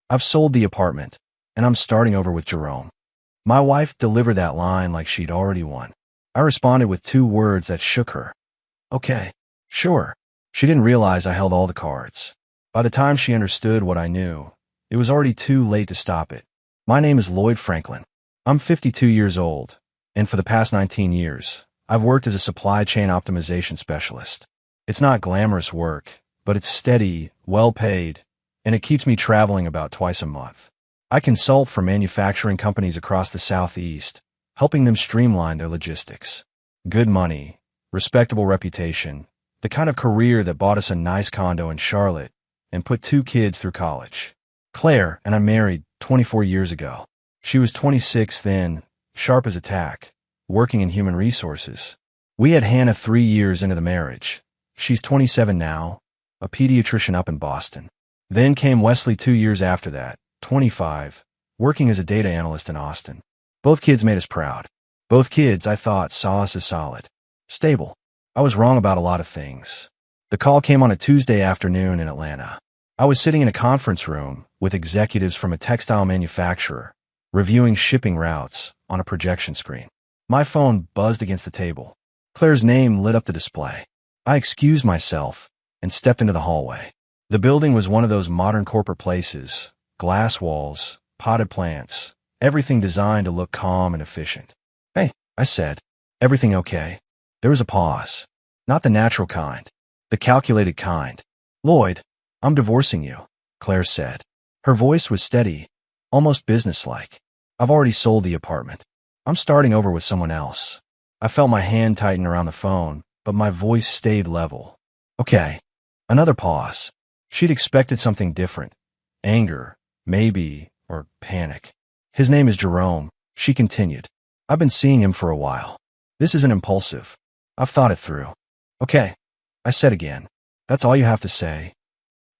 I've sold the apartment, and I'm starting over with Jerome. My wife delivered that line like she'd already won. I responded with 2 words that shook her. Okay, sure. She didn't realize I held all the cards. By the time she understood what I knew, it was already too late to stop it. My name is Lloyd Franklin. I'm 52 years old, and for the past 19 years, I've worked as a supply chain optimization specialist. It's not glamorous work, but it's steady, well-paid, and it keeps me traveling about twice a month. I consult for manufacturing companies across the Southeast, helping them streamline their logistics. Good money, respectable reputation, the kind of career that bought us a nice condo in Charlotte and put 2 kids through college. Claire and I married 24 years ago. She was 26 then, sharp as a tack, working in human resources. We had Hannah 3 years into the marriage. She's 27 now, a pediatrician up in Boston. Then came Wesley 2 years after that, 25, working as a data analyst in Austin. Both kids made us proud. Both kids, I thought, saw us as solid. Stable. I was wrong about a lot of things. The call came on a Tuesday afternoon in Atlanta. I was sitting in a conference room with executives from a textile manufacturer, reviewing shipping routes on a projection screen. My phone buzzed against the table. Claire's name lit up the display. I excused myself and stepped into the hallway. The building was one of those modern corporate places, glass walls, potted plants, everything designed to look calm and efficient. Hey, I said. Everything okay? There was a pause. Not the natural kind. The calculated kind. Lloyd, I'm divorcing you, Claire said. Her voice was steady, almost businesslike. I've already sold the apartment. I'm starting over with someone else. I felt my hand tighten around the phone, but my voice stayed level. Okay. Another pause. She'd expected something different. Anger, maybe, or panic. His name is Jerome, she continued. I've been seeing him for a while. This isn't impulsive. I've thought it through. Okay, I said again. That's all you have to say.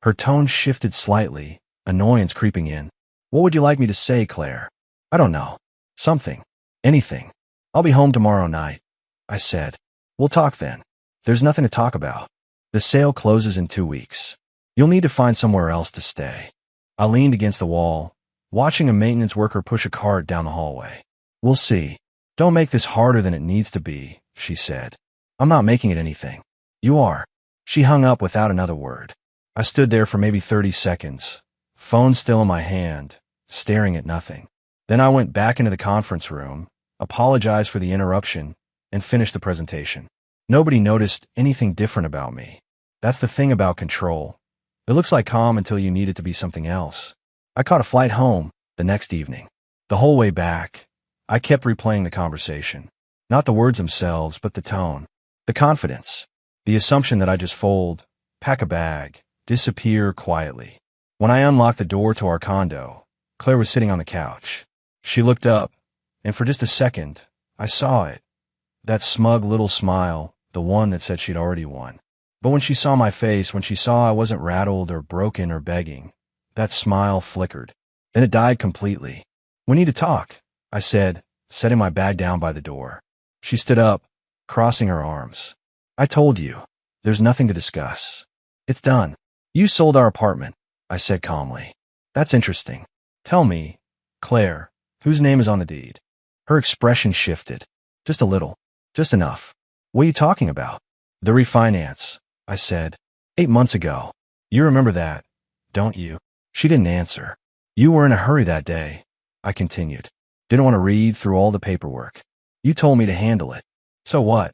Her tone shifted slightly, annoyance creeping in. What would you like me to say, Claire? I don't know. Something. Anything. I'll be home tomorrow night, I said. We'll talk then. There's nothing to talk about. The sale closes in 2 weeks. You'll need to find somewhere else to stay. I leaned against the wall, watching a maintenance worker push a cart down the hallway. We'll see. Don't make this harder than it needs to be, she said. I'm not making it anything. You are. She hung up without another word. I stood there for maybe 30 seconds, phone still in my hand, staring at nothing. Then I went back into the conference room, apologized for the interruption, and finished the presentation. Nobody noticed anything different about me. That's the thing about control. It looks like calm until you need it to be something else. I caught a flight home the next evening. The whole way back, I kept replaying the conversation. Not the words themselves, but the tone, the confidence, the assumption that I just fold, pack a bag, disappear quietly. When I unlocked the door to our condo, Claire was sitting on the couch. She looked up, and for just a second, I saw it. That smug little smile, the one that said she'd already won. But when she saw my face, when she saw I wasn't rattled or broken or begging, that smile flickered. Then it died completely. We need to talk, I said, setting my bag down by the door. She stood up, crossing her arms. I told you, there's nothing to discuss. It's done. You sold our apartment, I said calmly. That's interesting. Tell me, Claire, whose name is on the deed? Her expression shifted. Just a little. Just enough. What are you talking about? The refinance, I said. 8 months ago. You remember that, don't you? She didn't answer. You were in a hurry that day, I continued. Didn't want to read through all the paperwork. You told me to handle it. So what?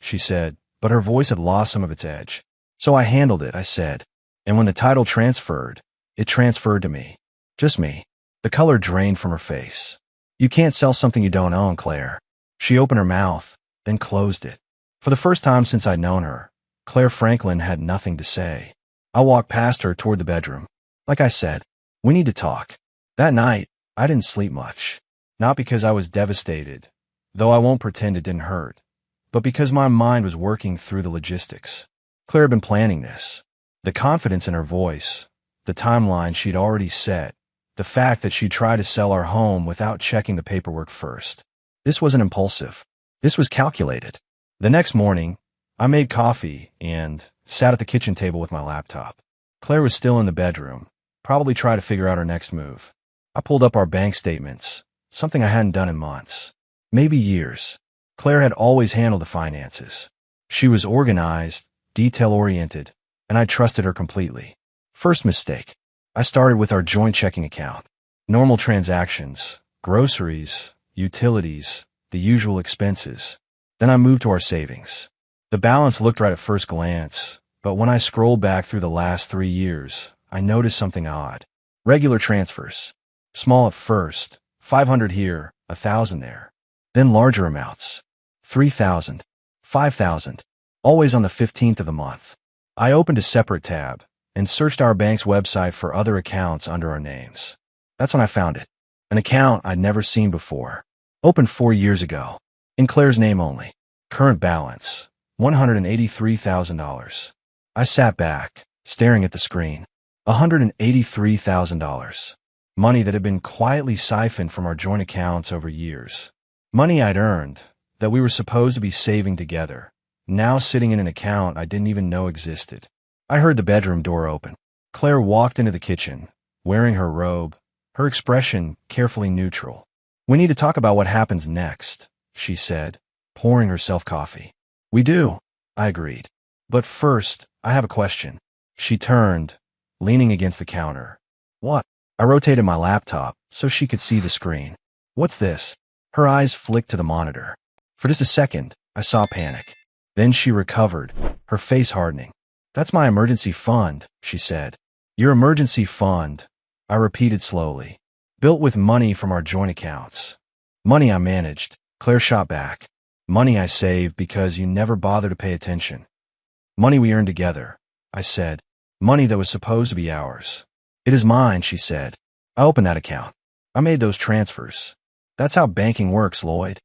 She said, but her voice had lost some of its edge. So I handled it, I said. And when the title transferred, it transferred to me. Just me. The color drained from her face. You can't sell something you don't own, Claire. She opened her mouth, then closed it. For the first time since I'd known her, Claire Franklin had nothing to say. I walked past her toward the bedroom. Like I said, we need to talk. That night, I didn't sleep much. Not because I was devastated, though I won't pretend it didn't hurt, but because my mind was working through the logistics. Claire had been planning this. The confidence in her voice, the timeline she'd already set, the fact that she'd try to sell our home without checking the paperwork first. This wasn't impulsive. This was calculated. The next morning, I made coffee and sat at the kitchen table with my laptop. Claire was still in the bedroom, Probably try to figure out our next move. I pulled up our bank statements, something I hadn't done in months, maybe years. Claire had always handled the finances. She was organized, detail-oriented, and I trusted her completely. First mistake. I started with our joint checking account. Normal transactions, groceries, utilities, the usual expenses. Then I moved to our savings. The balance looked right at first glance, but when I scrolled back through the last 3 years, I noticed something odd. Regular transfers. Small at first, 500 here, 1,000 there. Then larger amounts. 3,000, 5,000, always on the 15th of the month. I opened a separate tab and searched our bank's website for other accounts under our names. That's when I found it. An account I'd never seen before. Opened 4 years ago. In Claire's name only. Current balance, $183,000. I sat back, staring at the screen. $183,000. Money that had been quietly siphoned from our joint accounts over years. Money I'd earned, that we were supposed to be saving together, now sitting in an account I didn't even know existed. I heard the bedroom door open. Claire walked into the kitchen, wearing her robe, her expression carefully neutral. "We need to talk about what happens next," she said, pouring herself coffee. "We do," I agreed. "But first, I have a question." She turned, leaning against the counter. "What?" I rotated my laptop so she could see the screen. "What's this?" Her eyes flicked to the monitor. For just a second, I saw panic. Then she recovered, her face hardening. "That's my emergency fund," she said. "Your emergency fund," I repeated slowly. "Built with money from our joint accounts. Money I managed," Claire shot back. "Money I saved because you never bothered to pay attention. Money we earned together," I said. "Money that was supposed to be ours." "It is mine," she said. "I opened that account. I made those transfers. That's how banking works, Lloyd."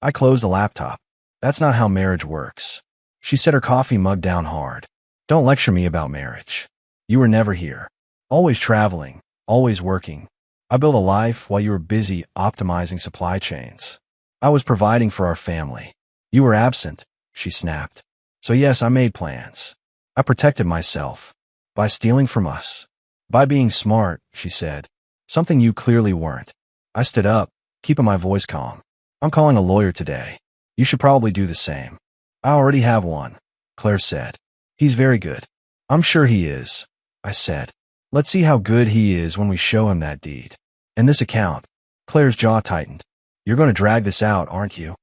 I closed the laptop. "That's not how marriage works." She set her coffee mug down hard. "Don't lecture me about marriage. You were never here. Always traveling, always working. I built a life while you were busy optimizing supply chains. I was providing for our family. You were absent," she snapped. "So yes, I made plans. I protected myself. By stealing from us. By being smart," she said. "Something you clearly weren't." I stood up, keeping my voice calm. "I'm calling a lawyer today. You should probably do the same." "I already have one," Claire said. "He's very good." "I'm sure he is," I said. "Let's see how good he is when we show him that deed. And this account." Claire's jaw tightened. "You're going to drag this out, aren't you?"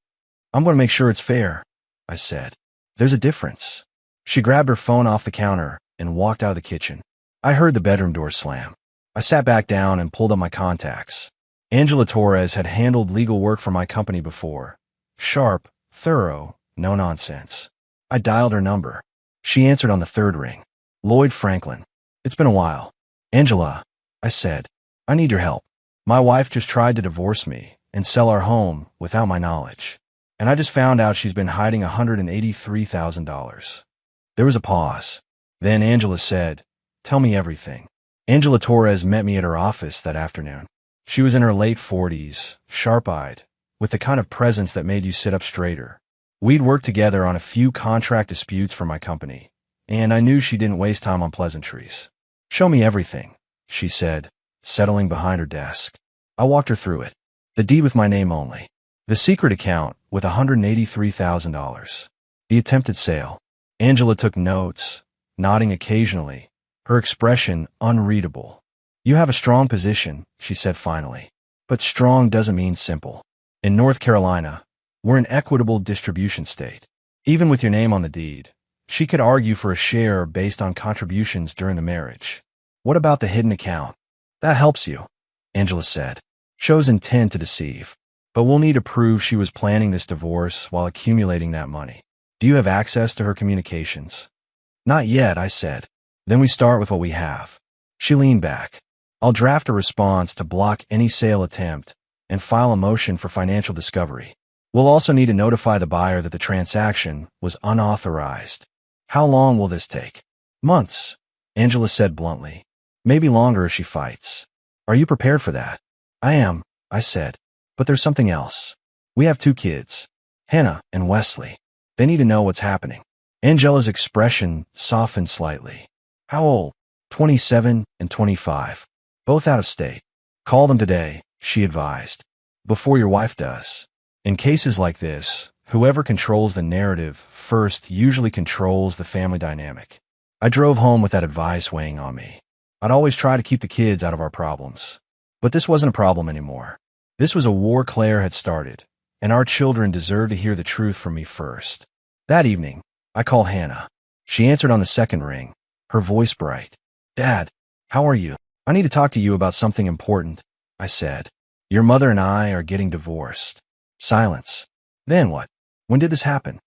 "I'm going to make sure it's fair," I said. "There's a difference." She grabbed her phone off the counter and walked out of the kitchen. I heard the bedroom door slam. I sat back down and pulled up my contacts. Angela Torres had handled legal work for my company before. Sharp, thorough, no nonsense. I dialed her number. She answered on the third ring. "Lloyd Franklin. It's been a while." "Angela," I said, "I need your help. My wife just tried to divorce me and sell our home without my knowledge. And I just found out she's been hiding $183,000. There was a pause. Then Angela said, "Tell me everything." Angela Torres met me at her office that afternoon. She was in her late 40s, sharp-eyed, with the kind of presence that made you sit up straighter. We'd worked together on a few contract disputes for my company, and I knew she didn't waste time on pleasantries. "Show me everything," she said, settling behind her desk. I walked her through it. The deed with my name only. The secret account with $183,000. The attempted sale. Angela took notes, nodding occasionally, her expression unreadable. "You have a strong position," she said finally. "But strong doesn't mean simple. In North Carolina, we're an equitable distribution state. Even with your name on the deed, she could argue for a share based on contributions during the marriage." "What about the hidden account?" "That helps you," Angela said. "Shows intent to deceive. But we'll need to prove she was planning this divorce while accumulating that money. Do you have access to her communications?" "Not yet," I said. "Then we start with what we have." She leaned back. "I'll draft a response to block any sale attempt and file a motion for financial discovery. We'll also need to notify the buyer that the transaction was unauthorized." "How long will this take?" "Months," Angela said bluntly. "Maybe longer if she fights." "Are you prepared for that?" "I am," I said. "But there's something else. We have 2 kids, Hannah and Wesley. They need to know what's happening." Angela's expression softened slightly. "How old?" 27 and 25. Both out of state. Call them today, she advised. Before your wife does. In cases like this, whoever controls the narrative first usually controls the family dynamic. I drove home with that advice weighing on me. I'd always try to keep the kids out of our problems. But this wasn't a problem anymore. This was a war Claire had started, and our children deserved to hear the truth from me first. That evening, I called Hannah. She answered on the second ring, her voice bright. Dad, how are you? I need to talk to you about something important, I said. Your mother and I are getting divorced. Silence. Then what? When did this happen?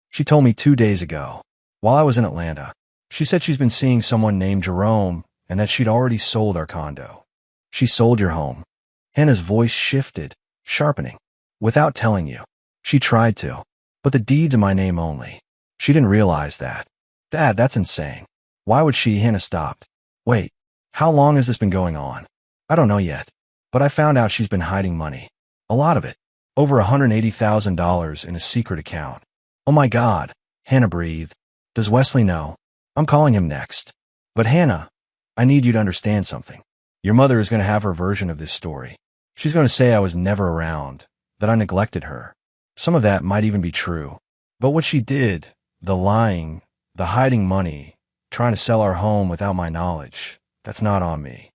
She told me 2 days ago, while I was in Atlanta. She said she's been seeing someone named Jerome and that she'd already sold our condo. She sold your home. Hannah's voice shifted, sharpening. Without telling you. She tried to. But the deed's in my name only. She didn't realize that. Dad, that's insane. Why would she? Hannah stopped. Wait, how long has this been going on? I don't know yet. But I found out she's been hiding money. A lot of it. Over $180,000 in a secret account. Oh my God. Hannah breathed. Does Wesley know? I'm calling him next. But Hannah, I need you to understand something. Your mother is going to have her version of this story. She's going to say I was never around, that I neglected her. Some of that might even be true. But what she did, the lying, the hiding money, trying to sell our home without my knowledge, that's not on me.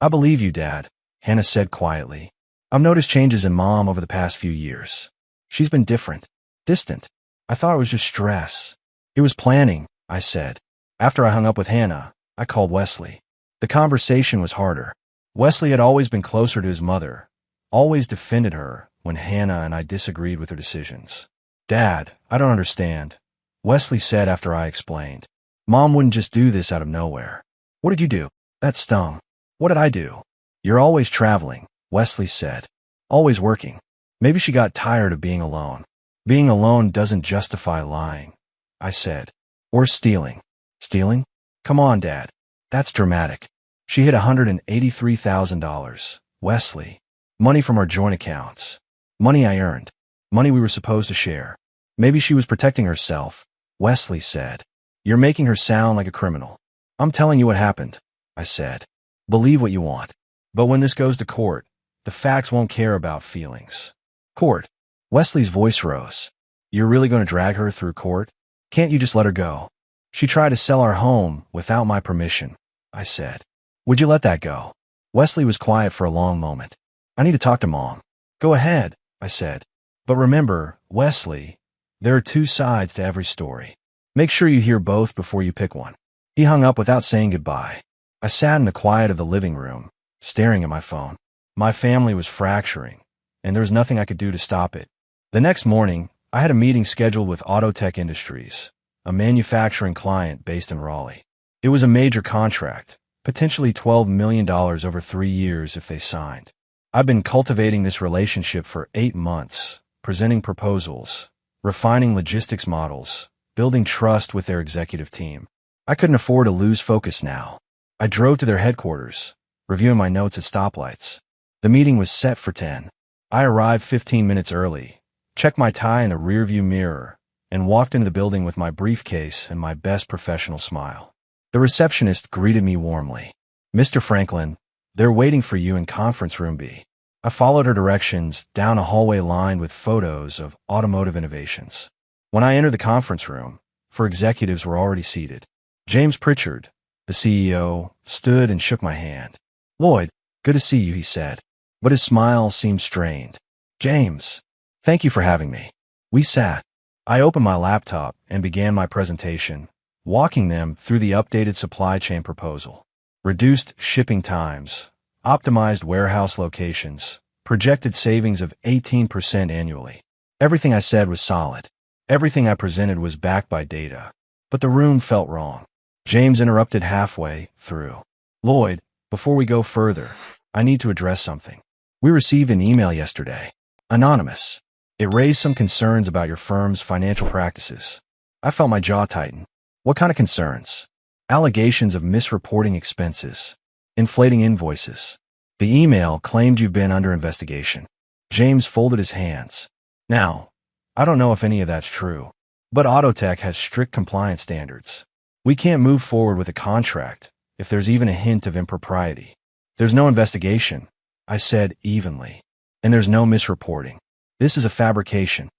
I believe you, Dad, Hannah said quietly. I've noticed changes in Mom over the past few years. She's been different, distant. I thought it was just stress. It was planning, I said. After I hung up with Hannah, I called Wesley. The conversation was harder. Wesley had always been closer to his mother, always defended her when Hannah and I disagreed with her decisions. Dad, I don't understand, Wesley said after I explained. Mom wouldn't just do this out of nowhere. What did you do? That stung. What did I do? You're always traveling, Wesley said. Always working. Maybe she got tired of being alone. Being alone doesn't justify lying, I said. Or stealing. Stealing? Come on, Dad. That's dramatic. She hid $183,000. Wesley. Money from our joint accounts. Money I earned. Money we were supposed to share. Maybe she was protecting herself, Wesley said. You're making her sound like a criminal. I'm telling you what happened, I said. Believe what you want. But when this goes to court, the facts won't care about feelings. Court. Wesley's voice rose. You're really going to drag her through court? Can't you just let her go? She tried to sell our home without my permission, I said. Would you let that go? Wesley was quiet for a long moment. I need to talk to Mom. Go ahead, I said. But remember, Wesley, there are two sides to every story. Make sure you hear both before you pick one. He hung up without saying goodbye. I sat in the quiet of the living room, staring at my phone. My family was fracturing, and there was nothing I could do to stop it. The next morning, I had a meeting scheduled with Autotech Industries, a manufacturing client based in Raleigh. It was a major contract, potentially $12 million over 3 years if they signed. I've been cultivating this relationship for 8 months, presenting proposals, refining logistics models, building trust with their executive team. I couldn't afford to lose focus now. I drove to their headquarters, reviewing my notes at stoplights. The meeting was set for 10. I arrived 15 minutes early, checked my tie in the rearview mirror, and walked into the building with my briefcase and my best professional smile. The receptionist greeted me warmly. Mr. Franklin, they're waiting for you in conference room B. I followed her directions down a hallway lined with photos of automotive innovations. When I entered the conference room, 4 executives were already seated. James Pritchard, the CEO, stood and shook my hand. Lloyd, good to see you, he said, but his smile seemed strained. James, thank you for having me. We sat. I opened my laptop and began my presentation, walking them through the updated supply chain proposal. Reduced shipping times, optimized warehouse locations, projected savings of 18% annually. Everything I said was solid. Everything I presented was backed by data. But the room felt wrong. James interrupted halfway through. Lloyd, before we go further, I need to address something. We received an email yesterday. Anonymous. It raised some concerns about your firm's financial practices. I felt my jaw tighten. What kind of concerns? Allegations of misreporting expenses, inflating invoices. The email claimed you've been under investigation. James folded his hands. Now, I don't know if any of that's true, but Autotech has strict compliance standards. We can't move forward with a contract if there's even a hint of impropriety. There's no investigation, I said evenly. And there's no misreporting. This is a fabrication.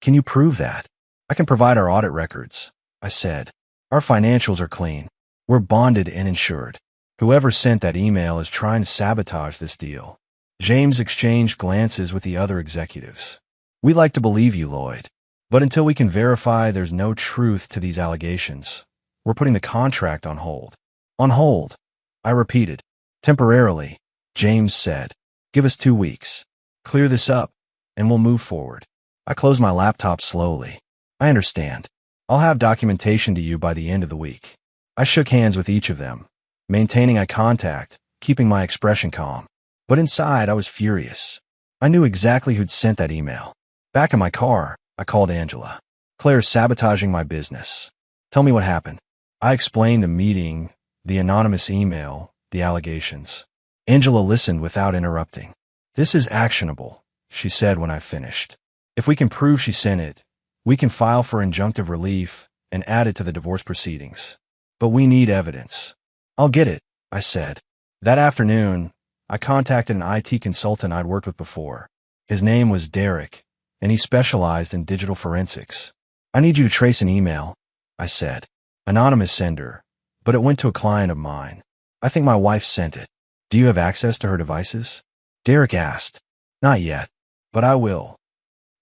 Can you prove that? I can provide our audit records, I said. Our financials are clean. We're bonded and insured. Whoever sent that email is trying to sabotage this deal. James exchanged glances with the other executives. We like to believe you, Lloyd. But until we can verify there's no truth to these allegations, we're putting the contract on hold. On hold, I repeated. Temporarily, James said. Give us 2 weeks. Clear this up, and we'll move forward. I closed my laptop slowly. I understand. I'll have documentation to you by the end of the week. I shook hands with each of them, maintaining eye contact, keeping my expression calm. But inside, I was furious. I knew exactly who'd sent that email. Back in my car, I called Angela. Claire's sabotaging my business. Tell me what happened. I explained the meeting, the anonymous email, the allegations. Angela listened without interrupting. This is actionable, she said when I finished. If we can prove she sent it, we can file for injunctive relief and add it to the divorce proceedings. But we need evidence. I'll get it, I said. That afternoon, I contacted an IT consultant I'd worked with before. His name was Derek, and he specialized in digital forensics. I need you to trace an email, I said. Anonymous sender, but it went to a client of mine. I think my wife sent it. Do you have access to her devices? Derek asked. Not yet, but I will.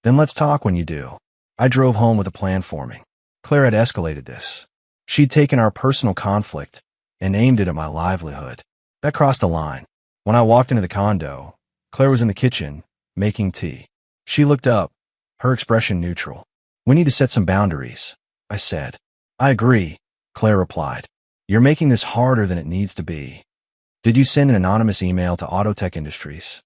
Then let's talk when you do. I drove home with a plan forming. Claire had escalated this. She'd taken our personal conflict and aimed it at my livelihood. That crossed a line. When I walked into the condo, Claire was in the kitchen, making tea. She looked up, her expression neutral. We need to set some boundaries, I said. I agree, Claire replied. You're making this harder than it needs to be. Did you send an anonymous email to Autotech Industries?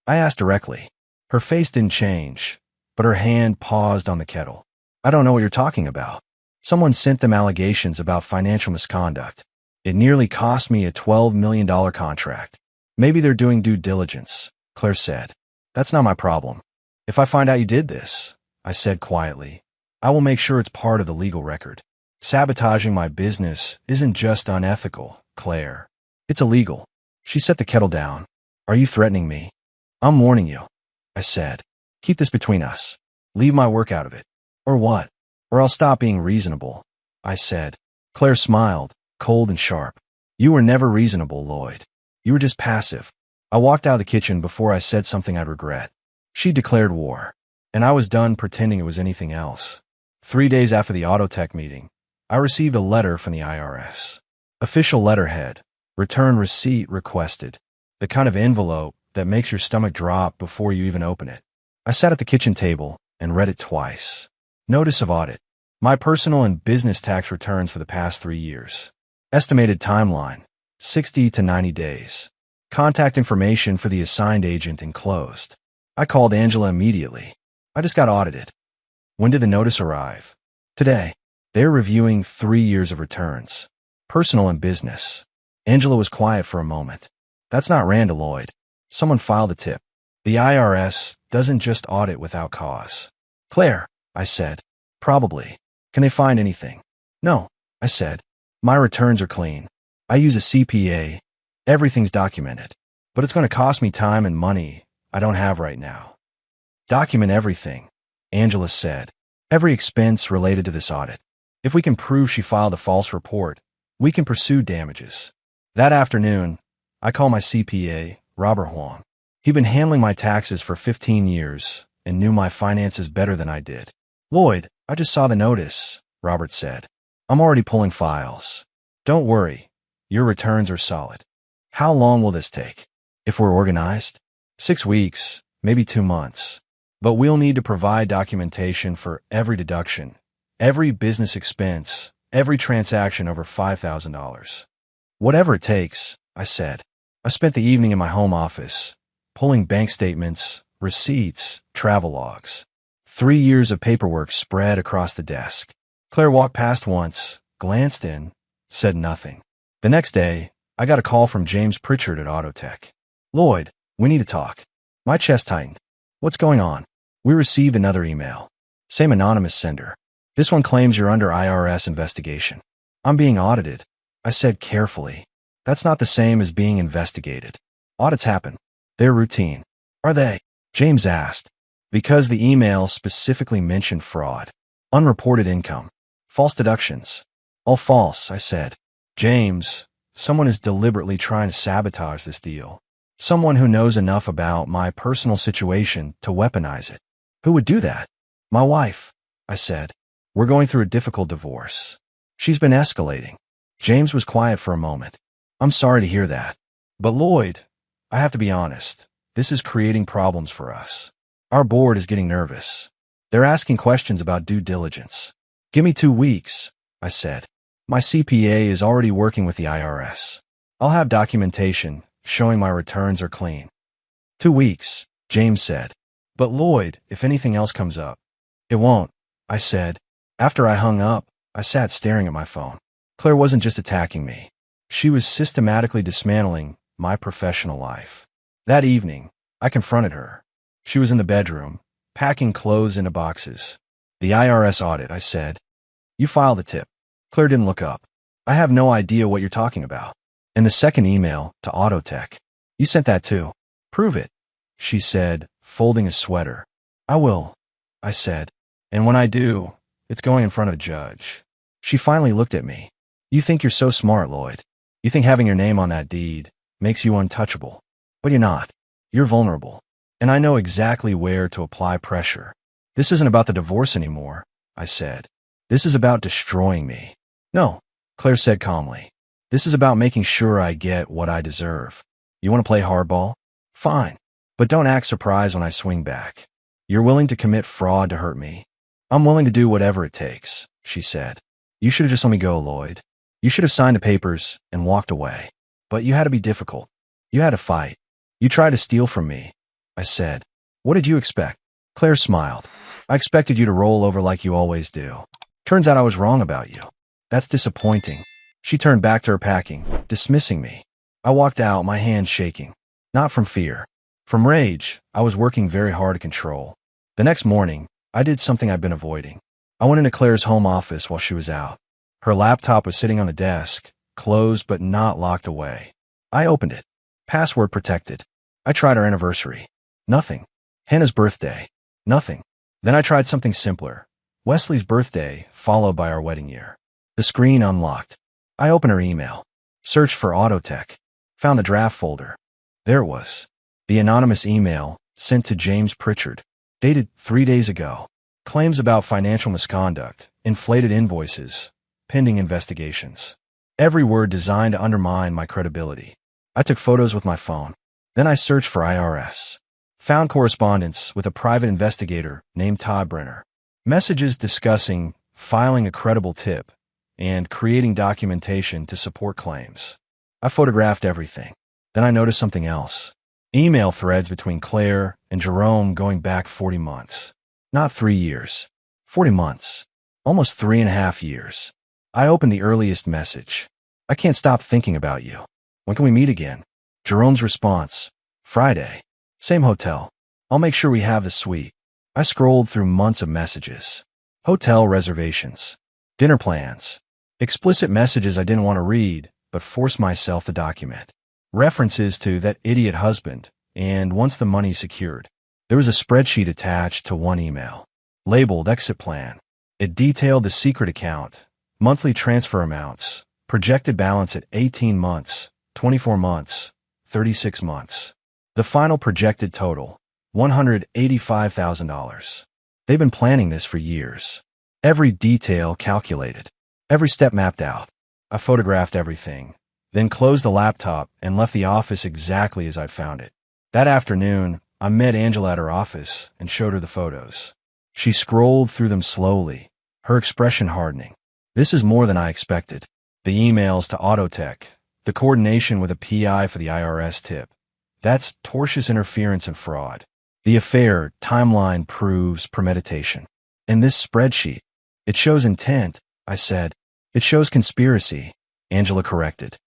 I asked directly. Her face didn't change, but her hand paused on the kettle. I don't know what you're talking about. Someone sent them allegations about financial misconduct. It nearly cost me a $12 million contract. Maybe they're doing due diligence, Claire said. That's not my problem. If I find out you did this, I said quietly, I will make sure it's part of the legal record. Sabotaging my business isn't just unethical, Claire. It's illegal. She set the kettle down. Are you threatening me? I'm warning you, I said. Keep this between us. Leave my work out of it. Or what? Or I'll stop being reasonable, I said. Claire smiled, cold and sharp. You were never reasonable, Lloyd. You were just passive. I walked out of the kitchen before I said something I'd regret. She declared war, and I was done pretending it was anything else. 3 days after the Autotech meeting, I received a letter from the IRS. Official letterhead, return receipt requested, the kind of envelope that makes your stomach drop before you even open it. I sat at the kitchen table and read it twice. Notice of audit. My personal and business tax returns for the past 3 years. Estimated timeline, 60 to 90 days. Contact information for the assigned agent enclosed. I called Angela immediately. I just got audited. When did the notice arrive? Today. They're reviewing 3 years of returns. Personal and business. Angela was quiet for a moment. That's not Randall Lloyd. Someone filed a tip. The IRS doesn't just audit without cause. Claire, I said. Probably. Can they find anything? No, I said. My returns are clean. I use a CPA. Everything's documented. But it's going to cost me time and money I don't have right now. Document everything, Angela said. Every expense related to this audit. If we can prove she filed a false report, we can pursue damages. That afternoon, I called my CPA, Robert Huang. He'd been handling my taxes for 15 years and knew my finances better than I did. Lloyd, I just saw the notice, Robert said. I'm already pulling files. Don't worry. Your returns are solid. How long will this take? If we're organized? 6 weeks, maybe 2 months. But we'll need to provide documentation for every deduction, every business expense, every transaction over $5,000. Whatever it takes, I said. I spent the evening in my home office, pulling bank statements, receipts, travel logs. 3 years of paperwork spread across the desk. Claire walked past once, glanced in, said nothing. The next day, I got a call from James Pritchard at Autotech. Lloyd, we need to talk. My chest tightened. What's going on? We received another email. Same anonymous sender. This one claims you're under IRS investigation. I'm being audited, I said carefully. That's not the same as being investigated. Audits happen. They're routine. Are they? James asked. Because the email specifically mentioned fraud, unreported income, false deductions. All false, I said. James, someone is deliberately trying to sabotage this deal. Someone who knows enough about my personal situation to weaponize it. Who would do that? My wife, I said. We're going through a difficult divorce. She's been escalating. James was quiet for a moment. I'm sorry to hear that. But Lloyd, I have to be honest, this is creating problems for us. Our board is getting nervous. They're asking questions about due diligence. Give me 2 weeks, I said. My CPA is already working with the IRS. I'll have documentation showing my returns are clean. 2 weeks, James said. But Lloyd, if anything else comes up. It won't, I said. After I hung up, I sat staring at my phone. Claire wasn't just attacking me. She was systematically dismantling my professional life. That evening, I confronted her. She was in the bedroom, packing clothes into boxes. The IRS audit, I said. You filed the tip. Claire didn't look up. I have no idea what you're talking about. And the second email to Autotech. You sent that too. Prove it, she said, folding a sweater. I will, I said. And when I do, it's going in front of a judge. She finally looked at me. You think you're so smart, Lloyd. You think having your name on that deed makes you untouchable. But you're not. You're vulnerable. And I know exactly where to apply pressure. This isn't about the divorce anymore, I said. This is about destroying me. No, Claire said calmly. This is about making sure I get what I deserve. You want to play hardball? Fine. But don't act surprised when I swing back. You're willing to commit fraud to hurt me. I'm willing to do whatever it takes, she said. You should have just let me go, Lloyd. You should have signed the papers and walked away. But you had to be difficult. You had to fight. You tried to steal from me, I said. What did you expect? Claire smiled. I expected you to roll over like you always do. Turns out I was wrong about you. That's disappointing. She turned back to her packing, dismissing me. I walked out, my hands shaking. Not from fear. From rage, I was working very hard to control. The next morning, I did something I'd been avoiding. I went into Claire's home office while she was out. Her laptop was sitting on the desk, closed but not locked away. I opened it. Password protected. I tried our anniversary. Nothing. Hannah's birthday. Nothing. Then I tried something simpler. Wesley's birthday, followed by our wedding year. The screen unlocked. I opened her email. Searched for Autotech. Found the draft folder. There it was. The anonymous email sent to James Pritchard. Dated 3 days ago. Claims about financial misconduct, inflated invoices, pending investigations. Every word designed to undermine my credibility. I took photos with my phone. Then I searched for IRS. Found correspondence with a private investigator named Todd Brenner. Messages discussing filing a credible tip and creating documentation to support claims. I photographed everything. Then I noticed something else. Email threads between Claire and Jerome going back 40 months. Not 3 years. 40 months. Almost 3.5 years. I opened the earliest message. I can't stop thinking about you. When can we meet again? Jerome's response. Friday. Same hotel. I'll make sure we have the suite. I scrolled through months of messages. Hotel reservations. Dinner plans. Explicit messages I didn't want to read, but forced myself to document. References to that idiot husband, and once the money secured. There was a spreadsheet attached to one email. Labeled exit plan. It detailed the secret account, monthly transfer amounts, projected balance at 18 months, 24 months, 36 months. The final projected total, $185,000. They've been planning this for years. Every detail calculated. Every step mapped out. I photographed everything, then closed the laptop and left the office exactly as I'd found it. That afternoon, I met Angela at her office and showed her the photos. She scrolled through them slowly, her expression hardening. This is more than I expected. The emails to Autotech, the coordination with a PI for the IRS tip. That's tortious interference and fraud. The affair timeline proves premeditation. And this spreadsheet, it shows intent, I said. It shows conspiracy, Angela corrected.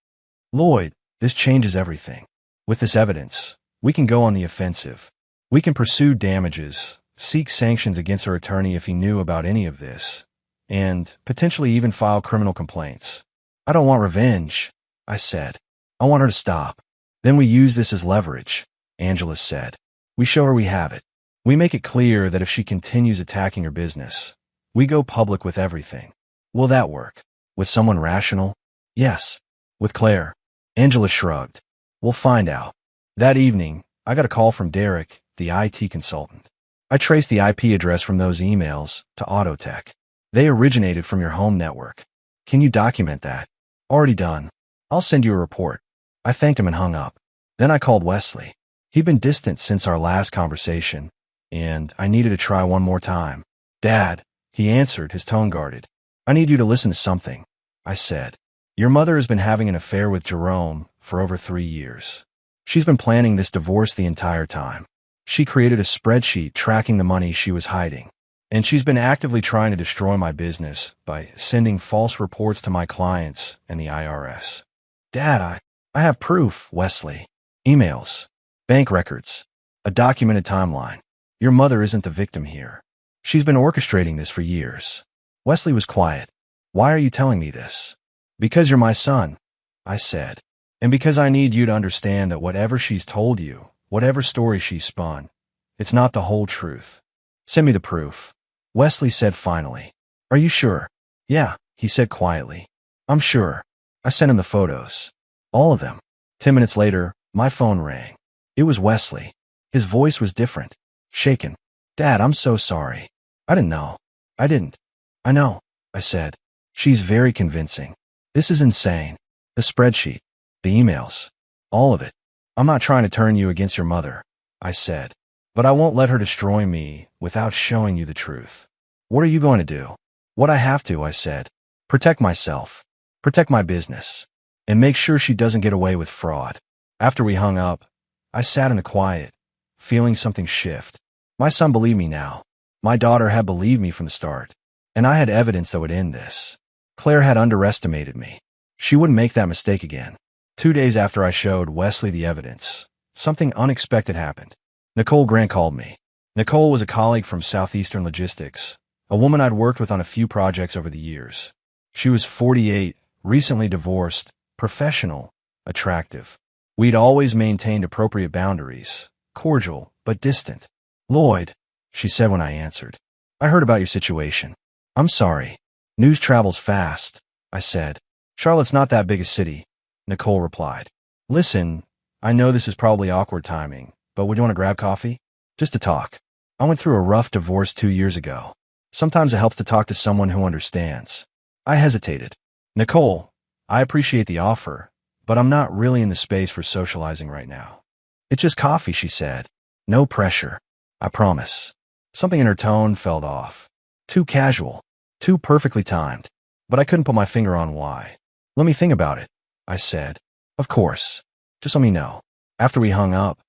Lloyd, this changes everything. With this evidence, we can go on the offensive. We can pursue damages, seek sanctions against our attorney if he knew about any of this, and potentially even file criminal complaints. I don't want revenge, I said. I want her to stop. Then we use this as leverage, Angela said. We show her we have it. We make it clear that if she continues attacking her business, we go public with everything. Will that work? With someone rational? Yes. With Claire? Angela shrugged. We'll find out. That evening, I got a call from Derek, the IT consultant. I traced the IP address from those emails to Autotech. They originated from your home network. Can you document that? Already done. I'll send you a report. I thanked him and hung up. Then I called Wesley. He'd been distant since our last conversation, and I needed to try one more time. Dad, he answered, his tone guarded. I need you to listen to something, I said. Your mother has been having an affair with Jerome for over 3 years. She's been planning this divorce the entire time. She created a spreadsheet tracking the money she was hiding. And she's been actively trying to destroy my business by sending false reports to my clients and the IRS. Dad, I have proof, Wesley. Emails, bank records, a documented timeline. Your mother isn't the victim here. She's been orchestrating this for years. Wesley was quiet. Why are you telling me this? Because you're my son, I said. And because I need you to understand that whatever she's told you, whatever story she spun, it's not the whole truth. Send me the proof. Wesley said finally. Are you sure? Yeah, he said quietly. I'm sure. I sent him the photos. All of them. 10 minutes later, my phone rang. It was Wesley. His voice was different, shaken. Dad, I'm so sorry. I didn't know. I didn't. I know, I said. She's very convincing. This is insane. The spreadsheet, the emails, all of it. I'm not trying to turn you against your mother, I said. But I won't let her destroy me without showing you the truth. What are you going to do? What I have to, I said. Protect myself. Protect my business. And make sure she doesn't get away with fraud. After we hung up, I sat in the quiet, feeling something shift. My son believed me now. My daughter had believed me from the start. And I had evidence that would end this. Claire had underestimated me. She wouldn't make that mistake again. 2 days after I showed Wesley the evidence, something unexpected happened. Nicole Grant called me. Nicole was a colleague from Southeastern Logistics, a woman I'd worked with on a few projects over the years. She was 48, recently divorced, professional, attractive. We'd always maintained appropriate boundaries, cordial but distant. Lloyd, she said when I answered, I heard about your situation. I'm sorry. News travels fast, I said. Charlotte's not that big a city, Nicole replied. Listen, I know this is probably awkward timing, but would you want to grab coffee? Just to talk. I went through a rough divorce 2 years ago. Sometimes it helps to talk to someone who understands. I hesitated. Nicole, I appreciate the offer, but I'm not really in the space for socializing right now. It's just coffee, she said. No pressure. I promise. Something in her tone felt off. Too casual. Too perfectly timed. But I couldn't put my finger on why. Let me think about it, I said. Of course. Just let me know. After we hung up,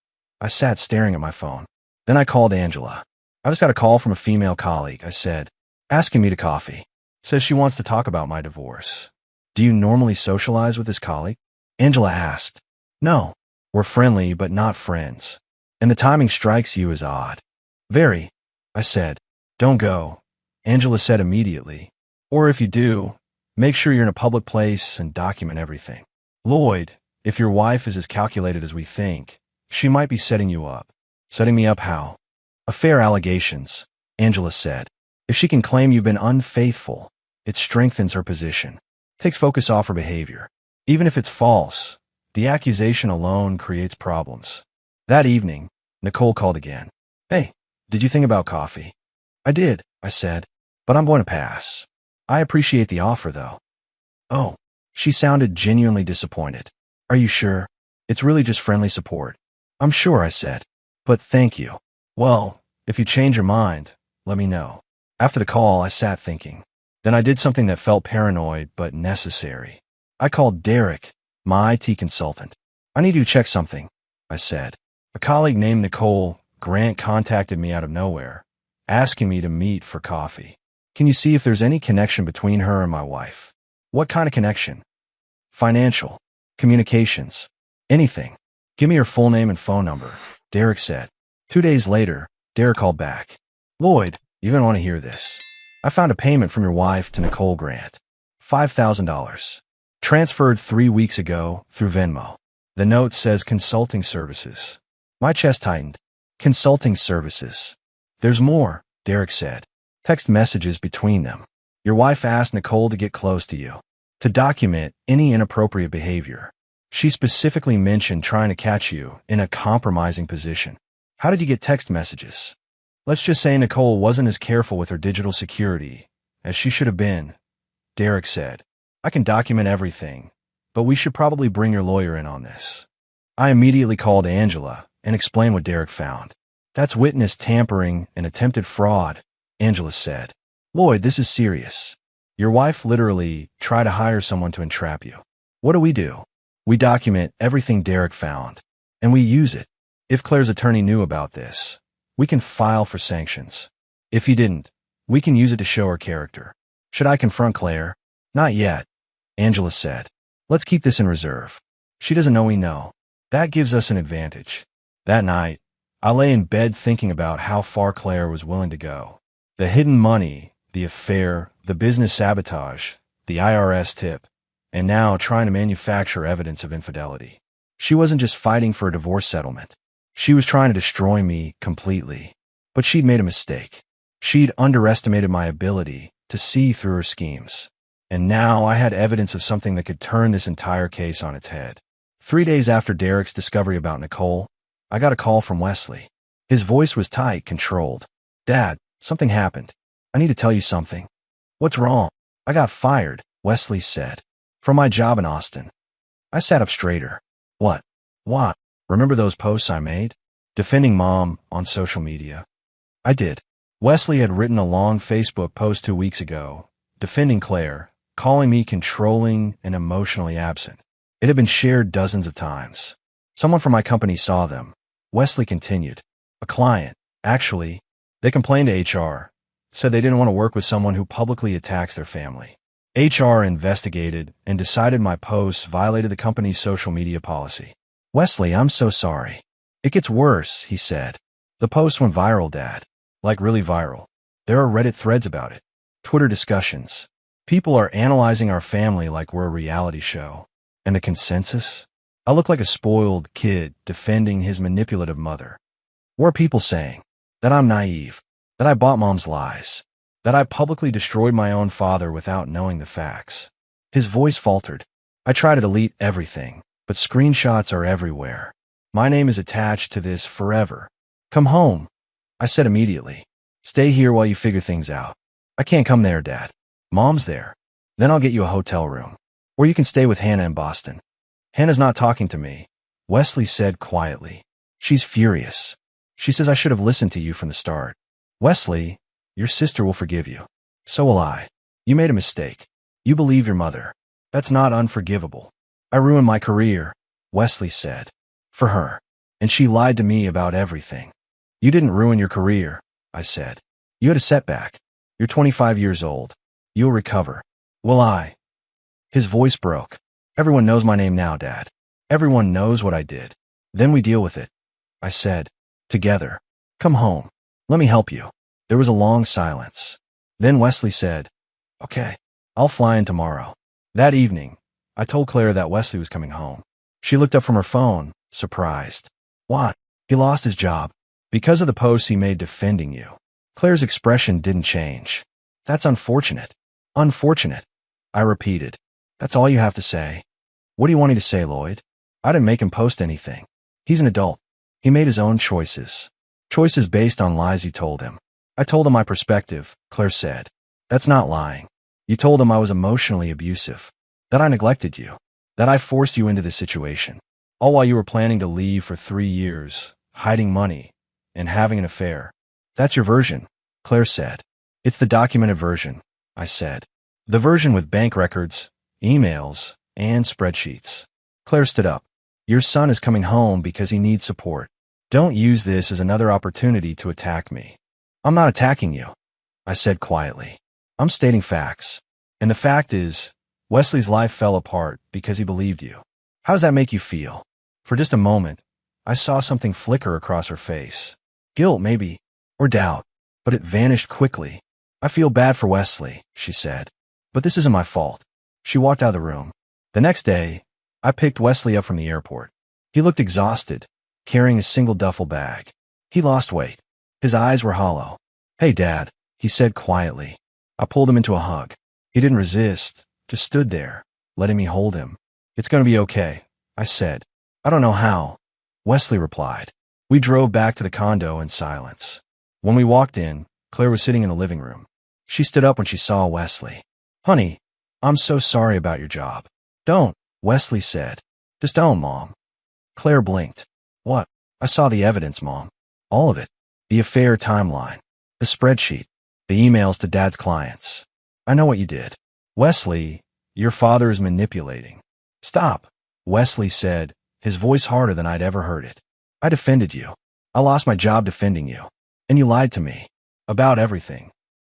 I sat staring at my phone. Then I called Angela. I just got a call from a female colleague, I said, asking me to coffee. Says she wants to talk about my divorce. Do you normally socialize with this colleague? Angela asked. No. We're friendly, but not friends. And the timing strikes you as odd. Very, I said. Don't go, Angela said immediately. Or if you do, make sure you're in a public place and document everything. Lloyd, if your wife is as calculated as we think, she might be setting you up. Setting me up how? Affair allegations, Angela said. If she can claim you've been unfaithful, it strengthens her position. Takes focus off her behavior. Even if it's false, the accusation alone creates problems. That evening, Nicole called again. Hey, did you think about coffee? I did, I said, but I'm going to pass. I appreciate the offer, though. Oh, she sounded genuinely disappointed. Are you sure? It's really just friendly support. I'm sure, I said. But thank you. Well, if you change your mind, let me know. After the call, I sat thinking. Then I did something that felt paranoid but necessary. I called Derek, my IT consultant. I need you to check something, I said. A colleague named Nicole Grant contacted me out of nowhere, asking me to meet for coffee. Can you see if there's any connection between her and my wife? What kind of connection? Financial, communications, anything. Give me her full name and phone number, Derek said. 2 days later, Derek called back. Lloyd, you're going to want to hear this. I found a payment from your wife to Nicole Grant. $5,000. Transferred 3 weeks ago through Venmo. The note says consulting services. My chest tightened. Consulting services. There's more, Derek said. Text messages between them. Your wife asked Nicole to get close to you, to document any inappropriate behavior. She specifically mentioned trying to catch you in a compromising position. How did you get text messages? Let's just say Nicole wasn't as careful with her digital security as she should have been, Derek said. I can document everything, but we should probably bring your lawyer in on this. I immediately called Angela and explained what Derek found. That's witness tampering and attempted fraud, Angela said. Lloyd, this is serious. Your wife literally tried to hire someone to entrap you. What do? We document everything Derek found, and we use it. If Claire's attorney knew about this, we can file for sanctions. If he didn't, we can use it to show her character. Should I confront Claire? Not yet, Angela said. Let's keep this in reserve. She doesn't know we know. That gives us an advantage. That night, I lay in bed thinking about how far Claire was willing to go. The hidden money, the affair, the business sabotage, the IRS tip, and now trying to manufacture evidence of infidelity. She wasn't just fighting for a divorce settlement. She was trying to destroy me completely. But she'd made a mistake. She'd underestimated my ability to see through her schemes. And now I had evidence of something that could turn this entire case on its head. 3 days after Derek's discovery about Nicole, I got a call from Wesley. His voice was tight, controlled. Dad, something happened. I need to tell you something. What's wrong? I got fired, Wesley said. From my job in Austin. I sat up straighter. What? What? Remember those posts I made? Defending Mom on social media? I did. Wesley had written a long Facebook post 2 weeks ago, defending Claire, calling me controlling and emotionally absent. It had been shared dozens of times. Someone from my company saw them. Wesley continued. A client, actually. They complained to HR, said they didn't want to work with someone who publicly attacks their family. HR investigated and decided my posts violated the company's social media policy. Wesley, I'm so sorry. It gets worse, he said. The post went viral, Dad. Like really viral. There are Reddit threads about it. Twitter discussions. People are analyzing our family like we're a reality show. And the consensus? I look like a spoiled kid defending his manipulative mother. What are people saying? That I'm naive. That I bought Mom's lies. That I publicly destroyed my own father without knowing the facts. His voice faltered. I try to delete everything, but screenshots are everywhere. My name is attached to this forever. Come home, I said immediately. Stay here while you figure things out. I can't come there, Dad. Mom's there. Then I'll get you a hotel room. Or you can stay with Hannah in Boston. Hannah's not talking to me, Wesley said quietly. She's furious. She says I should have listened to you from the start. Wesley, your sister will forgive you. So will I. You made a mistake. You believe your mother. That's not unforgivable. I ruined my career, Wesley said. For her. And she lied to me about everything. You didn't ruin your career, I said. You had a setback. You're 25 years old. You'll recover. Will I? His voice broke. Everyone knows my name now, Dad. Everyone knows what I did. Then we deal with it. I said. Together. Come home. Let me help you. There was a long silence. Then Wesley said, Okay, I'll fly in tomorrow. That evening, I told Claire that Wesley was coming home. She looked up from her phone, surprised. What? He lost his job. Because of the posts he made defending you. Claire's expression didn't change. That's unfortunate. Unfortunate. I repeated. That's all you have to say. What do you want me to say, Lloyd? I didn't make him post anything. He's an adult. He made his own choices. Choices based on lies you told him. I told him my perspective, Claire said. That's not lying. You told him I was emotionally abusive. That I neglected you. That I forced you into this situation. All while you were planning to leave for 3 years, hiding money, and having an affair. That's your version, Claire said. It's the documented version, I said. The version with bank records, emails, and spreadsheets. Claire stood up. Your son is coming home because he needs support. Don't use this as another opportunity to attack me. I'm not attacking you, I said quietly. I'm stating facts. And the fact is, Wesley's life fell apart because he believed you. How does that make you feel? For just a moment, I saw something flicker across her face. Guilt, maybe, or doubt, but it vanished quickly. I feel bad for Wesley, she said. But this isn't my fault. She walked out of the room. The next day, I picked Wesley up from the airport. He looked exhausted, carrying a single duffel bag. He lost weight. His eyes were hollow. "Hey, Dad," he said quietly. I pulled him into a hug. He didn't resist, just stood there, letting me hold him. "It's going to be okay," I said. "I don't know how," Wesley replied. We drove back to the condo in silence. When we walked in, Claire was sitting in the living room. She stood up when she saw Wesley. "Honey, I'm so sorry about your job." "Don't," Wesley said. "Just don't, Mom." Claire blinked. "What?" "I saw the evidence, Mom. All of it. The affair timeline. The spreadsheet. The emails to Dad's clients. I know what you did." "Wesley, your father is manipulating." "Stop," Wesley said, his voice harder than I'd ever heard it. "I defended you. I lost my job defending you. And you lied to me. About everything.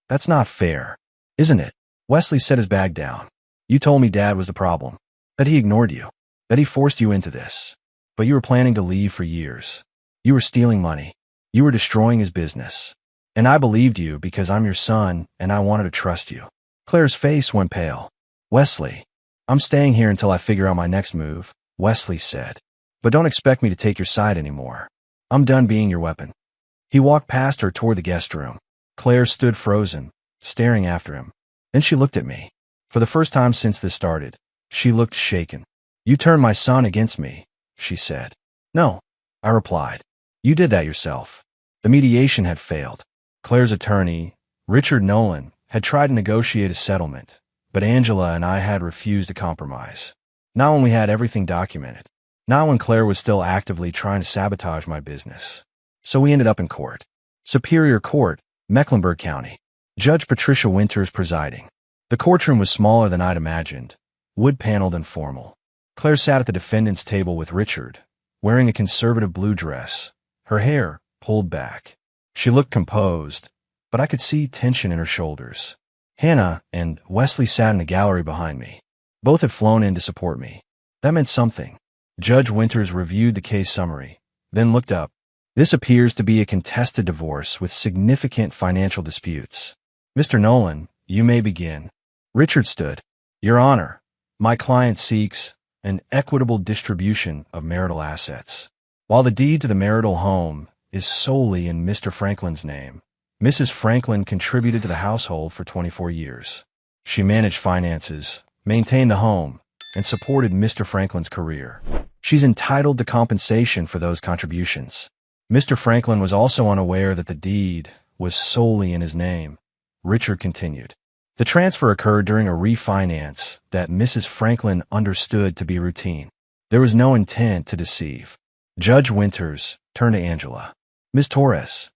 That's not fair, isn't it?" Wesley set his bag down. "You told me Dad was the problem. That he ignored you. That he forced you into this. But you were planning to leave for years. You were stealing money. You were destroying his business. And I believed you because I'm your son and I wanted to trust you." Claire's face went pale. "Wesley, I'm staying here until I figure out my next move," Wesley said. "But don't expect me to take your side anymore. I'm done being your weapon." He walked past her toward the guest room. Claire stood frozen, staring after him. Then she looked at me. For the first time since this started, she looked shaken. "You turned my son against me," she said. "No," I replied. "You did that yourself." The mediation had failed. Claire's attorney, Richard Nolan, had tried to negotiate a settlement, but Angela and I had refused to compromise. Not when we had everything documented. Not when Claire was still actively trying to sabotage my business. So we ended up in court. Superior Court, Mecklenburg County. Judge Patricia Winters presiding. The courtroom was smaller than I'd imagined, wood-paneled and formal. Claire sat at the defendant's table with Richard, wearing a conservative blue dress, her hair pulled back. She looked composed, but I could see tension in her shoulders. Hannah and Wesley sat in the gallery behind me. Both had flown in to support me. That meant something. Judge Winters reviewed the case summary, then looked up. "This appears to be a contested divorce with significant financial disputes. Mr. Nolan, you may begin." Richard stood. "Your Honor, my client seeks an equitable distribution of marital assets. While the deed to the marital home is solely in Mr. Franklin's name, Mrs. Franklin contributed to the household for 24 years. She managed finances, maintained the home, and supported Mr. Franklin's career. She's entitled to compensation for those contributions. Mr. Franklin was also unaware that the deed was solely in his name," Richard continued. "The transfer occurred during a refinance that Mrs. Franklin understood to be routine. There was no intent to deceive." Judge Winters turned to Angela. "Ms. Torres."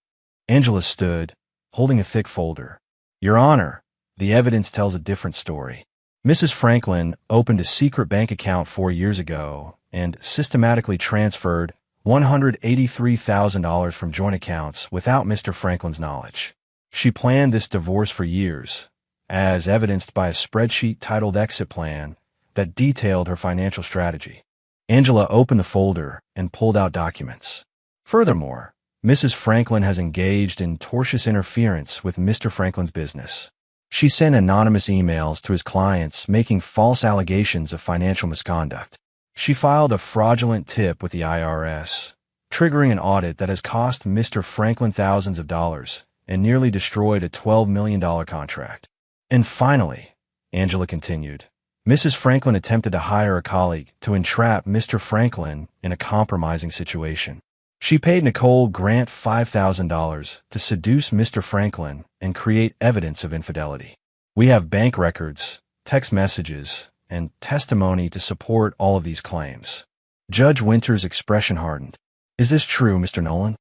Angela stood, holding a thick folder. "Your Honor, the evidence tells a different story. Mrs. Franklin opened a secret bank account 4 years ago and systematically transferred $183,000 from joint accounts without Mr. Franklin's knowledge. She planned this divorce for years, as evidenced by a spreadsheet titled Exit Plan that detailed her financial strategy." Angela opened the folder and pulled out documents. "Furthermore, Mrs. Franklin has engaged in tortious interference with Mr. Franklin's business. She sent anonymous emails to his clients making false allegations of financial misconduct. She filed a fraudulent tip with the IRS, triggering an audit that has cost Mr. Franklin thousands of dollars and nearly destroyed a $12 million contract. And finally," Angela continued, "Mrs. Franklin attempted to hire a colleague to entrap Mr. Franklin in a compromising situation. She paid Nicole Grant $5,000 to seduce Mr. Franklin and create evidence of infidelity. We have bank records, text messages, and testimony to support all of these claims." Judge Winters' expression hardened. "Is this true, Mr. Nolan?"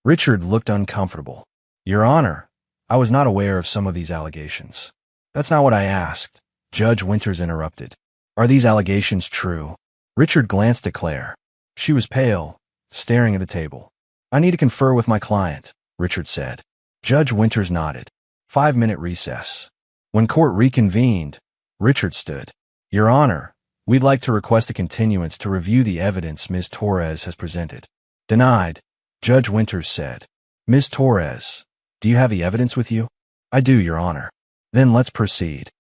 Richard looked uncomfortable. "Your Honor, I was not aware of some of these allegations." "That's not what I asked," Judge Winters interrupted. "Are these allegations true?" Richard glanced at Claire. She was pale, staring at the table. "I need to confer with my client," Richard said. Judge Winters nodded. 5-minute recess. When court reconvened, Richard stood. "Your Honor, we'd like to request a continuance to review the evidence Ms. Torres has presented." "Denied," Judge Winters said. "Ms. Torres, do you have the evidence with you?" "I do, Your Honor." "Then let's proceed."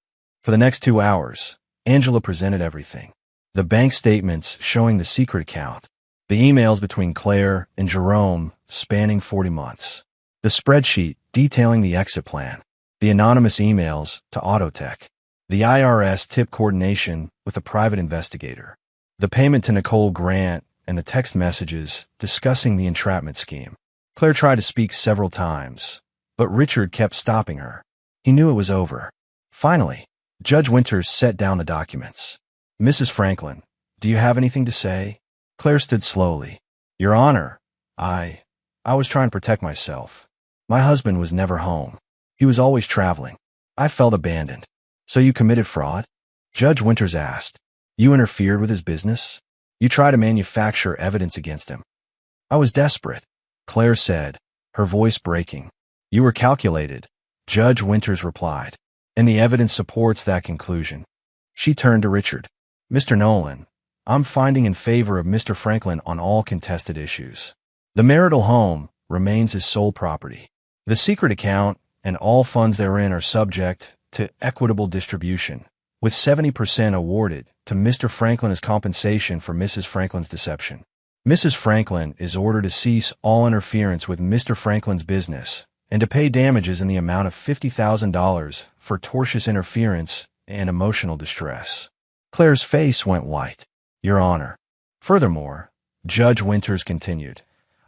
For the next 2 hours, Angela presented everything. The bank statements showing the secret account, The emails between Claire and Jerome spanning 40 months. The spreadsheet detailing the exit plan. The anonymous emails to Autotech. The IRS tip coordination with a private investigator. The payment to Nicole Grant and the text messages discussing the entrapment scheme. Claire tried to speak several times, but Richard kept stopping her. He knew it was over. Finally, Judge Winters set down the documents. Mrs. Franklin, do you have anything to say? Claire stood slowly. Your Honor, I was trying to protect myself. My husband was never home. He was always traveling. I felt abandoned. So you committed fraud? Judge Winters asked. You interfered with his business? You tried to manufacture evidence against him. I was desperate, Claire said, her voice breaking. You were calculated, Judge Winters replied, and the evidence supports that conclusion. She turned to Richard. Mr. Nolan, I'm finding in favor of Mr. Franklin on all contested issues. The marital home remains his sole property. The secret account and all funds therein are subject to equitable distribution, with 70% awarded to Mr. Franklin as compensation for Mrs. Franklin's deception. Mrs. Franklin is ordered to cease all interference with Mr. Franklin's business and to pay damages in the amount of $50,000 for tortious interference and emotional distress. Claire's face went white. Your Honor. Furthermore, Judge Winters continued,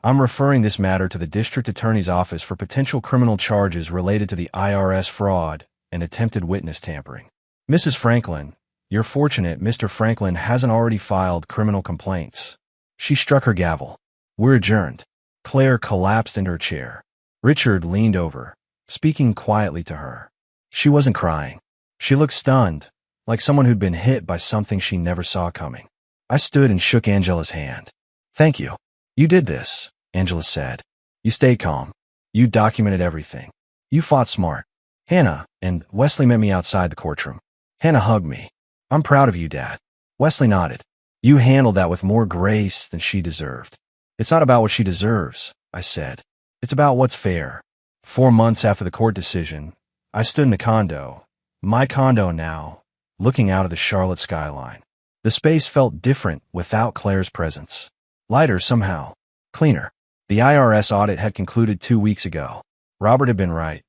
I'm referring this matter to the District Attorney's Office for potential criminal charges related to the IRS fraud and attempted witness tampering. Mrs. Franklin, you're fortunate Mr. Franklin hasn't already filed criminal complaints. She struck her gavel. We're adjourned. Claire collapsed into her chair. Richard leaned over, speaking quietly to her. She wasn't crying. She looked stunned, like someone who'd been hit by something she never saw coming. I stood and shook Angela's hand. Thank you. You did this, Angela said. You stayed calm. You documented everything. You fought smart. Hannah and Wesley met me outside the courtroom. Hannah hugged me. I'm proud of you, Dad. Wesley nodded. You handled that with more grace than she deserved. It's not about what she deserves, I said. It's about what's fair. 4 months after the court decision, I stood in the condo, my condo now, looking out of the Charlotte skyline. The space felt different without Claire's presence. Lighter somehow. Cleaner. The IRS audit had concluded 2 weeks ago. Robert had been right.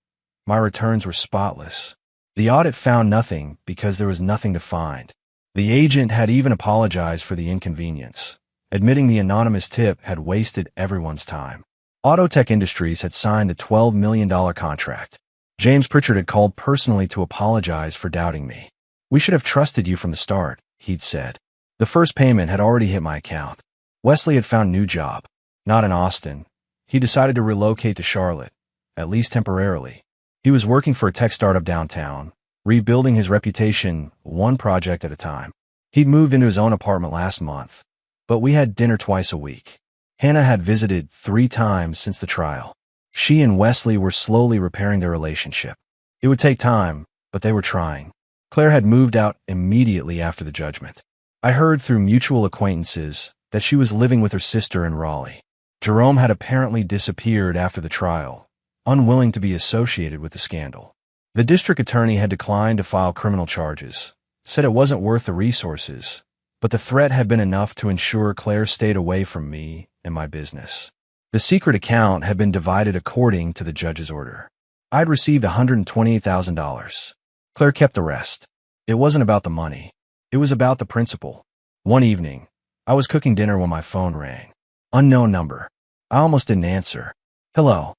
My returns were spotless. The audit found nothing because there was nothing to find. The agent had even apologized for the inconvenience, admitting the anonymous tip had wasted everyone's time. Autotech Industries had signed the $12 million contract. James Pritchard had called personally to apologize for doubting me. We should have trusted you from the start, he'd said. The first payment had already hit my account. Wesley had found a new job, not in Austin. He decided to relocate to Charlotte, at least temporarily. He was working for a tech startup downtown, rebuilding his reputation one project at a time. He'd moved into his own apartment last month, but we had dinner twice a week. Hannah had visited 3 times since the trial. She and Wesley were slowly repairing their relationship. It would take time, but they were trying. Claire had moved out immediately after the judgment. I heard through mutual acquaintances that she was living with her sister in Raleigh. Jerome had apparently disappeared after the trial, unwilling to be associated with the scandal. The district attorney had declined to file criminal charges, said it wasn't worth the resources, but the threat had been enough to ensure Claire stayed away from me and my business. The secret account had been divided according to the judge's order. I'd received $128,000. Claire kept the rest. It wasn't about the money. It was about the principle. One evening, I was cooking dinner when my phone rang. Unknown number. I almost didn't answer. Hello.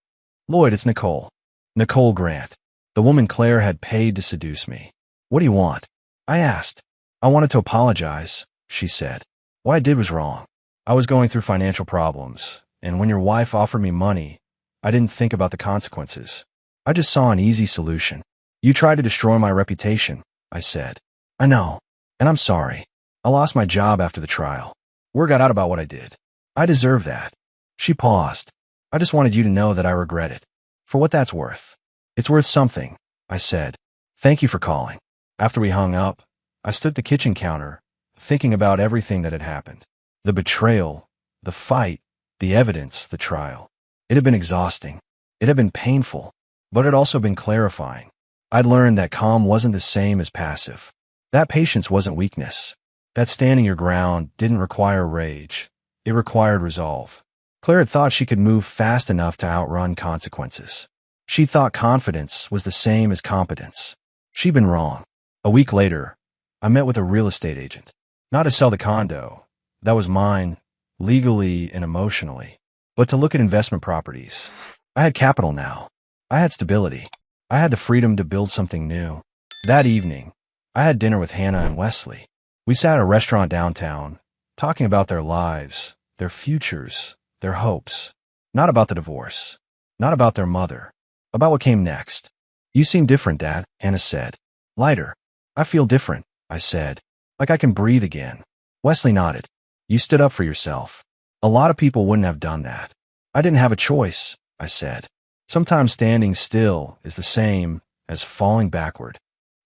Lloyd, it's Nicole. Nicole Grant. The woman Claire had paid to seduce me. What do you want? I asked. I wanted to apologize, she said. What I did was wrong. I was going through financial problems, and when your wife offered me money, I didn't think about the consequences. I just saw an easy solution. You tried to destroy my reputation, I said. I know, and I'm sorry. I lost my job after the trial. Word got out about what I did. I deserve that. She paused. I just wanted you to know that I regret it. For what that's worth. It's worth something, I said. Thank you for calling. After we hung up, I stood at the kitchen counter, thinking about everything that had happened. The betrayal, the fight, the evidence, the trial. It had been exhausting. It had been painful, but it had also been clarifying. I'd learned that calm wasn't the same as passive. That patience wasn't weakness. That standing your ground didn't require rage. It required resolve. Claire had thought she could move fast enough to outrun consequences. She thought confidence was the same as competence. She'd been wrong. A week later, I met with a real estate agent. Not to sell the condo. That was mine, legally and emotionally. But to look at investment properties. I had capital now. I had stability. I had the freedom to build something new. That evening, I had dinner with Hannah and Wesley. We sat at a restaurant downtown, talking about their lives, their futures, their hopes. Not about the divorce. Not about their mother. About what came next. You seem different, Dad, Hannah said. Lighter. I feel different, I said. Like I can breathe again. Wesley nodded. You stood up for yourself. A lot of people wouldn't have done that. I didn't have a choice, I said. Sometimes standing still is the same as falling backward.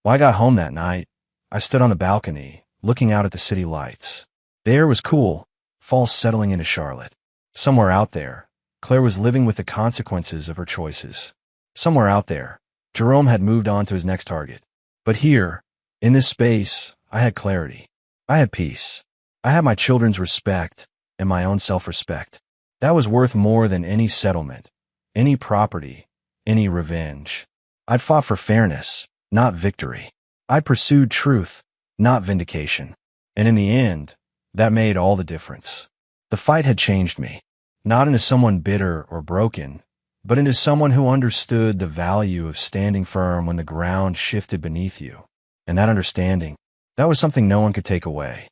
When I got home that night, I stood on the balcony, looking out at the city lights. The air was cool, fall settling into Charlotte. Somewhere out there, Claire was living with the consequences of her choices. Somewhere out there, Jerome had moved on to his next target. But here, in this space, I had clarity. I had peace. I had my children's respect and my own self-respect. That was worth more than any settlement, any property, any revenge. I'd fought for fairness, not victory. I'd pursued truth, not vindication. And in the end, that made all the difference. The fight had changed me, not into someone bitter or broken, but into someone who understood the value of standing firm when the ground shifted beneath you. And that understanding, that was something no one could take away.